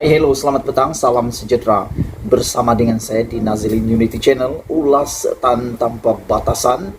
Hello, selamat petang, salam sejahtera. Bersama dengan saya di Nazilin Unity Channel, ulas tanpa batasan,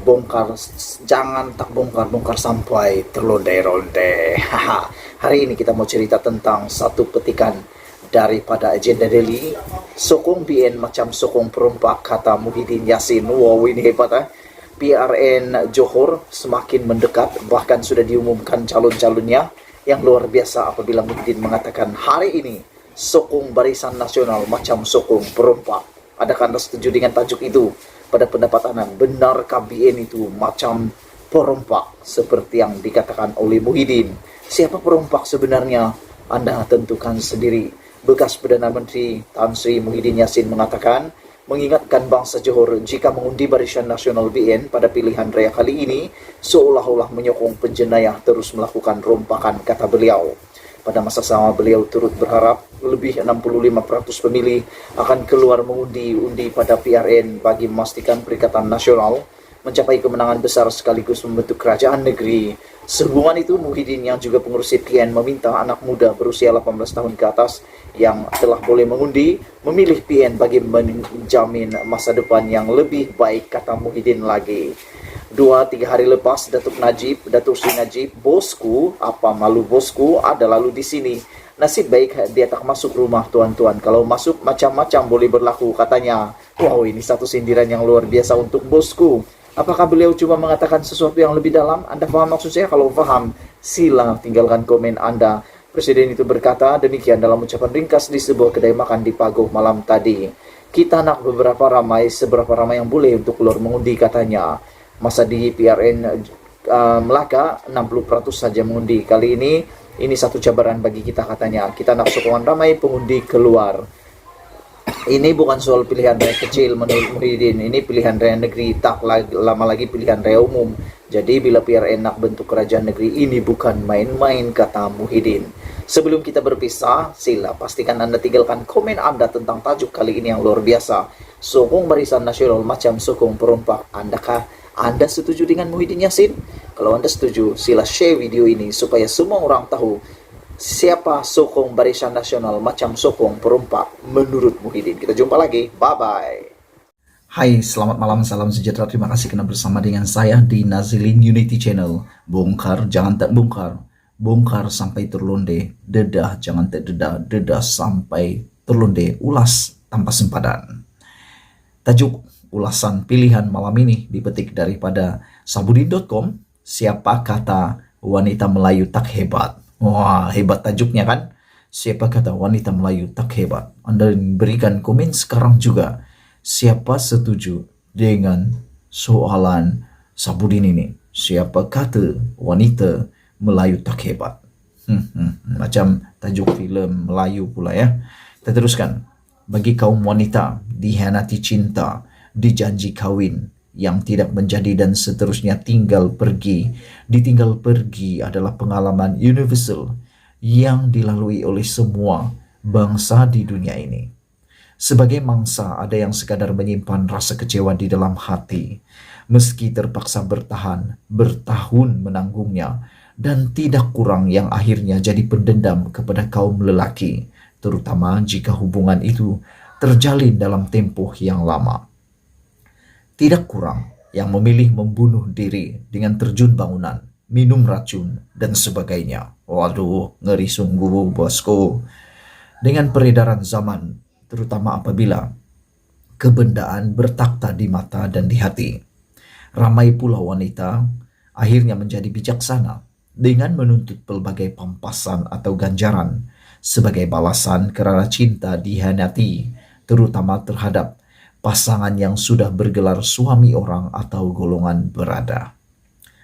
bongkar, jangan tak bongkar-bongkar sampai terlonde-londe. Hari ini kita mau cerita tentang satu petikan daripada agenda daily. Sokong BN macam sokong perompak, kata Muhyiddin Yassin. Wow, ini hebat PRN Johor semakin mendekat, bahkan sudah diumumkan calon-calonnya. Yang luar biasa apabila Muhyiddin mengatakan hari ini sokong barisan nasional macam sokong perompak. Adakah Anda setuju dengan tajuk itu? Pada pendapat Anda, benarkah BN itu macam perompak seperti yang dikatakan oleh Muhyiddin? Siapa perompak sebenarnya? Anda tentukan sendiri. Bekas Perdana Menteri Tan Sri Muhyiddin Yassin mengatakan, mengingatkan bangsa Johor jika mengundi Barisan Nasional BN pada pilihan raya kali ini seolah-olah menyokong penjenayah terus melakukan rompakan, kata beliau. Pada masa sama beliau turut berharap lebih 65% pemilih akan keluar mengundi pada PRN bagi memastikan Perikatan Nasional mencapai kemenangan besar sekaligus membentuk kerajaan negeri. Sehubungan itu, Muhyiddin yang juga pengurus PN meminta anak muda berusia 18 tahun ke atas yang telah boleh mengundi memilih PN bagi menjamin masa depan yang lebih baik, kata Muhyiddin lagi. 2-3 hari lepas, Datuk Sri Najib, bosku, apa malu bosku, ada lalu di sini. Nasib baik dia tak masuk rumah tuan-tuan. Kalau masuk macam-macam boleh berlaku, katanya. Wow, ini satu sindiran yang luar biasa untuk bosku. Apakah beliau cuma mengatakan sesuatu yang lebih dalam? Anda paham maksud saya? Kalau paham, sila tinggalkan komen Anda. Presiden itu berkata demikian dalam ucapan ringkas di sebuah kedai makan di Pagoh malam tadi. Kita nak seberapa ramai yang boleh untuk keluar mengundi, katanya. Masa di PRN Melaka 60% saja mengundi. Kali ini satu cabaran bagi kita, katanya. Kita nak sokongan ramai pengundi keluar. Ini bukan soal pilihan raya kecil menurut Muhyiddin, ini pilihan raya negeri, tak lama lagi pilihan raya umum. Jadi bila PRN nak bentuk kerajaan negeri, ini bukan main-main, kata Muhyiddin. Sebelum kita berpisah, sila pastikan Anda tinggalkan komen Anda tentang tajuk kali ini yang luar biasa. Sokong barisan nasional macam sokong perompak. Andakah Anda setuju dengan Muhyiddin Yassin? Kalau Anda setuju, sila share video ini supaya semua orang tahu siapa sokong barisan nasional macam sokong perompak menurut Muhyiddin. Kita jumpa lagi. Bye-bye. Hai, selamat malam, salam sejahtera. Terima kasih karena bersama dengan saya di Nazilin Unity Channel. Bongkar, jangan tak bongkar. Bongkar sampai terlonde. Dedah, jangan tak dedah. Dedah sampai terlonde. Ulas tanpa sempadan. Tajuk ulasan pilihan malam ini dipetik daripada sabudin.com. Siapa kata wanita Melayu tak hebat? Wah, hebat tajuknya kan? Siapa kata wanita Melayu tak hebat? Anda berikan komen sekarang juga. Siapa setuju dengan soalan Sabudin ini? Siapa kata wanita Melayu tak hebat? Macam tajuk filem Melayu pula ya. Kita teruskan. Bagi kaum wanita, dihianati cinta, dijanji kawin, yang tidak menjadi dan seterusnya tinggal pergi. Ditinggal pergi adalah pengalaman universal yang dilalui oleh semua bangsa di dunia ini. Sebagai mangsa, ada yang sekadar menyimpan rasa kecewa di dalam hati, meski terpaksa bertahan, bertahun menanggungnya, dan tidak kurang yang akhirnya jadi pendendam kepada kaum lelaki, terutama jika hubungan itu terjalin dalam tempoh yang lama. Tidak kurang yang memilih membunuh diri dengan terjun bangunan, minum racun, dan sebagainya. Waduh, ngeri sungguh bosku. Dengan peredaran zaman, terutama apabila kebendaan bertakhta di mata dan di hati, ramai pula wanita akhirnya menjadi bijaksana dengan menuntut pelbagai pampasan atau ganjaran sebagai balasan kerana cinta dihianati, terutama terhadap pasangan yang sudah bergelar suami orang atau golongan berada.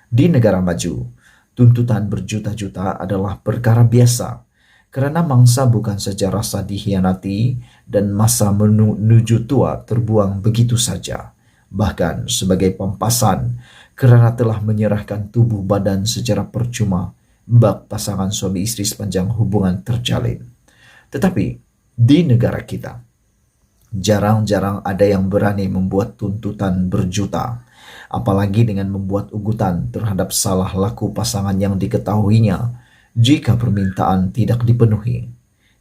Di negara maju, tuntutan berjuta-juta adalah perkara biasa kerana mangsa bukan saja rasa dihianati dan masa menuju tua terbuang begitu saja, bahkan sebagai pampasan kerana telah menyerahkan tubuh badan secara percuma bak pasangan suami isteri sepanjang hubungan terjalin. Tetapi di negara kita, jarang-jarang ada yang berani membuat tuntutan berjuta, apalagi dengan membuat ugutan terhadap salah laku pasangan yang diketahuinya jika permintaan tidak dipenuhi.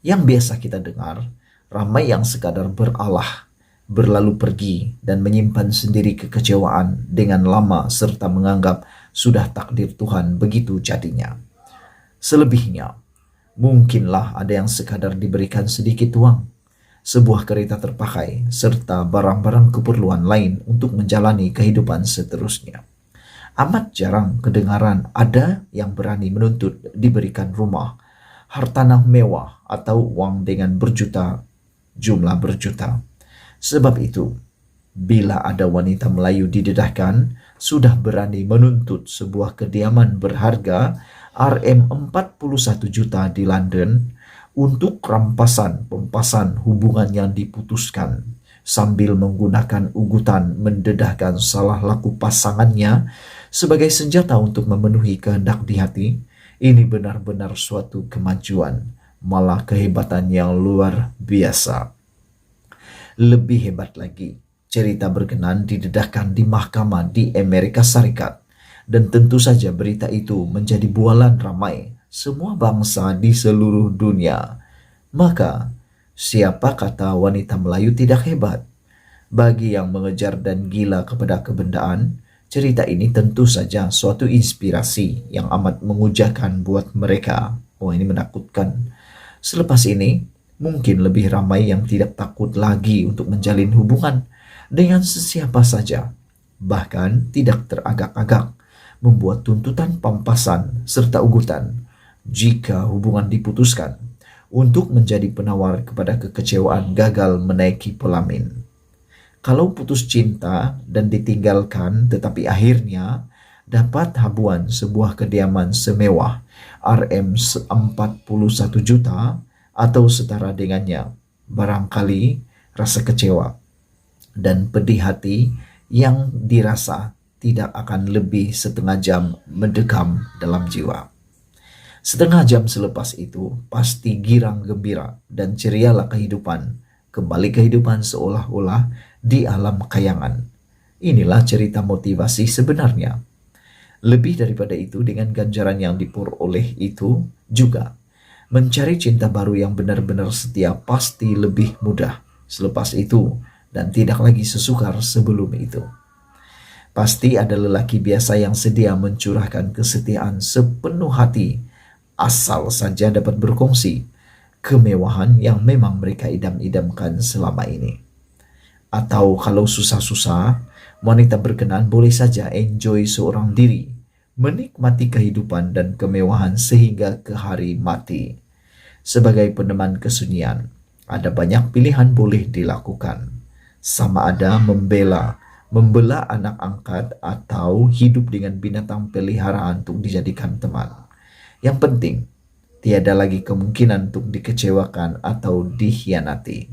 Yang biasa kita dengar, ramai yang sekadar beralah, berlalu pergi dan menyimpan sendiri kekecewaan dengan lama serta menganggap sudah takdir Tuhan begitu jadinya. Selebihnya, mungkinlah ada yang sekadar diberikan sedikit uang, sebuah kereta terpakai, serta barang-barang keperluan lain untuk menjalani kehidupan seterusnya. Amat jarang kedengaran ada yang berani menuntut diberikan rumah, hartanah mewah, atau uang dengan jumlah berjuta. Sebab itu, bila ada wanita Melayu didedahkan, sudah berani menuntut sebuah kediaman berharga Rm41 juta di London untuk pempasan hubungan yang diputuskan, sambil menggunakan ugutan mendedahkan salah laku pasangannya sebagai senjata untuk memenuhi kehendak di hati, ini benar-benar suatu kemajuan, malah kehebatan yang luar biasa. Lebih hebat lagi, cerita berkenan didedahkan di mahkamah di Amerika Serikat, dan tentu saja berita itu menjadi bualan ramai semua bangsa di seluruh dunia. Maka, siapa kata wanita Melayu tidak hebat? Bagi yang mengejar dan gila kepada kebendaan, cerita ini tentu saja suatu inspirasi yang amat mengujakan buat mereka. Oh, ini menakutkan. Selepas ini, mungkin lebih ramai yang tidak takut lagi untuk menjalin hubungan dengan sesiapa saja, bahkan tidak teragak-agak membuat tuntutan pampasan serta ugutan jika hubungan diputuskan untuk menjadi penawar kepada kekecewaan gagal menaiki pelamin. Kalau putus cinta dan ditinggalkan tetapi akhirnya dapat habuan sebuah kediaman semewah Rm41 juta atau setara dengannya, barangkali rasa kecewa dan pedih hati yang dirasa tidak akan lebih setengah jam mendekam dalam jiwa. Setengah jam selepas itu pasti girang gembira dan cerialah kehidupan, kembali kehidupan seolah-olah di alam kayangan. Inilah cerita motivasi sebenarnya. Lebih daripada itu, dengan ganjaran yang diperoleh itu juga, mencari cinta baru yang benar-benar setia pasti lebih mudah selepas itu dan tidak lagi sesukar sebelum itu. Pasti ada lelaki biasa yang sedia mencurahkan kesetiaan sepenuh hati asal saja dapat berkongsi kemewahan yang memang mereka idam-idamkan selama ini. Atau kalau susah-susah, wanita berkenan boleh saja enjoy seorang diri, menikmati kehidupan dan kemewahan sehingga ke hari mati. Sebagai peneman kesunyian, ada banyak pilihan boleh dilakukan. Sama ada membela anak angkat atau hidup dengan binatang peliharaan untuk dijadikan teman. Yang penting, tiada lagi kemungkinan untuk dikecewakan atau dikhianati.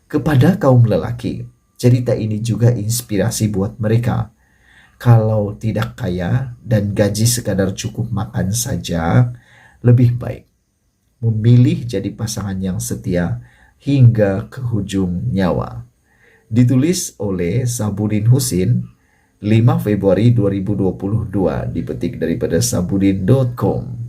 Kepada kaum lelaki, cerita ini juga inspirasi buat mereka. Kalau tidak kaya dan gaji sekadar cukup makan saja, lebih baik memilih jadi pasangan yang setia hingga ke hujung nyawa. Ditulis oleh Sabudin Husin 5 Februari 2022, dipetik daripada sabudin.com.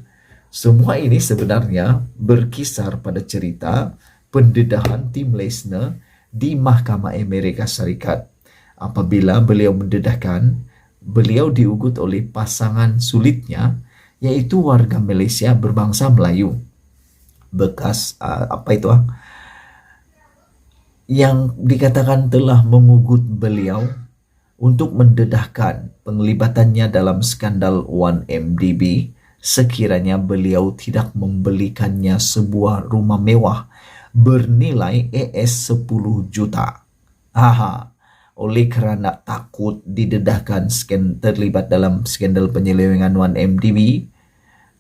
Semua ini sebenarnya berkisar pada cerita pendedahan Tim Leissner di Mahkamah Amerika Serikat. Apabila beliau mendedahkan, beliau diugut oleh pasangan sulitnya, yaitu warga Malaysia berbangsa Melayu. Yang dikatakan telah mengugut beliau untuk mendedahkan penglibatannya dalam skandal 1MDB sekiranya beliau tidak membelikannya sebuah rumah mewah bernilai US10 juta. Oleh kerana takut didedahkan terlibat dalam skandal penyelewengan 1MDB,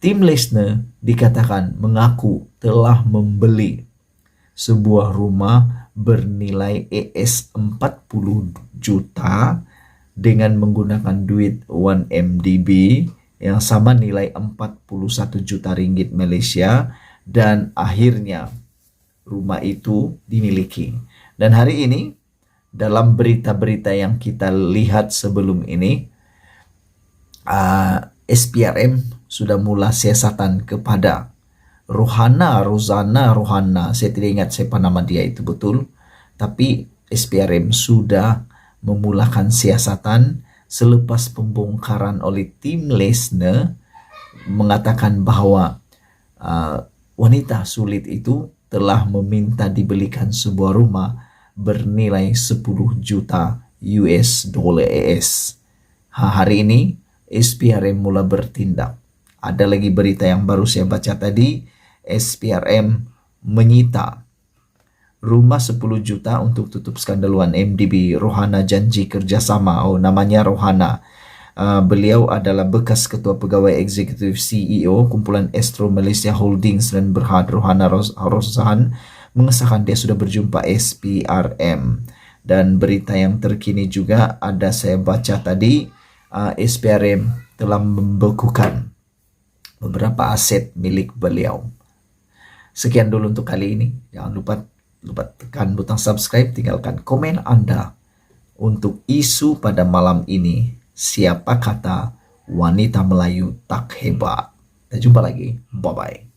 Tim Leissner dikatakan mengaku telah membeli sebuah rumah bernilai US40 juta dengan menggunakan duit 1MDB yang sama nilai 41 juta ringgit Malaysia, dan akhirnya rumah itu dimiliki. Dan hari ini dalam berita-berita yang kita lihat sebelum ini, SPRM sudah mulai siasatan kepada Rohana, saya tidak ingat siapa nama dia itu betul, tapi SPRM sudah memulakan siasatan selepas pembongkaran oleh tim Lesnar mengatakan bahwa wanita sulit itu telah meminta dibelikan sebuah rumah bernilai 10 juta US dollar AS. Hari ini SPRM mulai bertindak. Ada lagi berita yang baru saya baca tadi, SPRM menyita rumah 10 juta untuk tutup skandal 1MDB. Rohana janji kerjasama. Namanya Rohana. Beliau adalah bekas ketua pegawai eksekutif CEO kumpulan Astro Malaysia Holdings dan Berhad. Rohana Rosahan mengesahkan dia sudah berjumpa SPRM. Dan berita yang terkini juga ada saya baca tadi, SPRM telah membekukan beberapa aset milik beliau. Sekian dulu untuk kali ini. Jangan lupa tekan butang subscribe, tinggalkan komen Anda untuk isu pada malam ini. Siapa kata wanita Melayu tak hebat? Kita jumpa lagi. Bye-bye.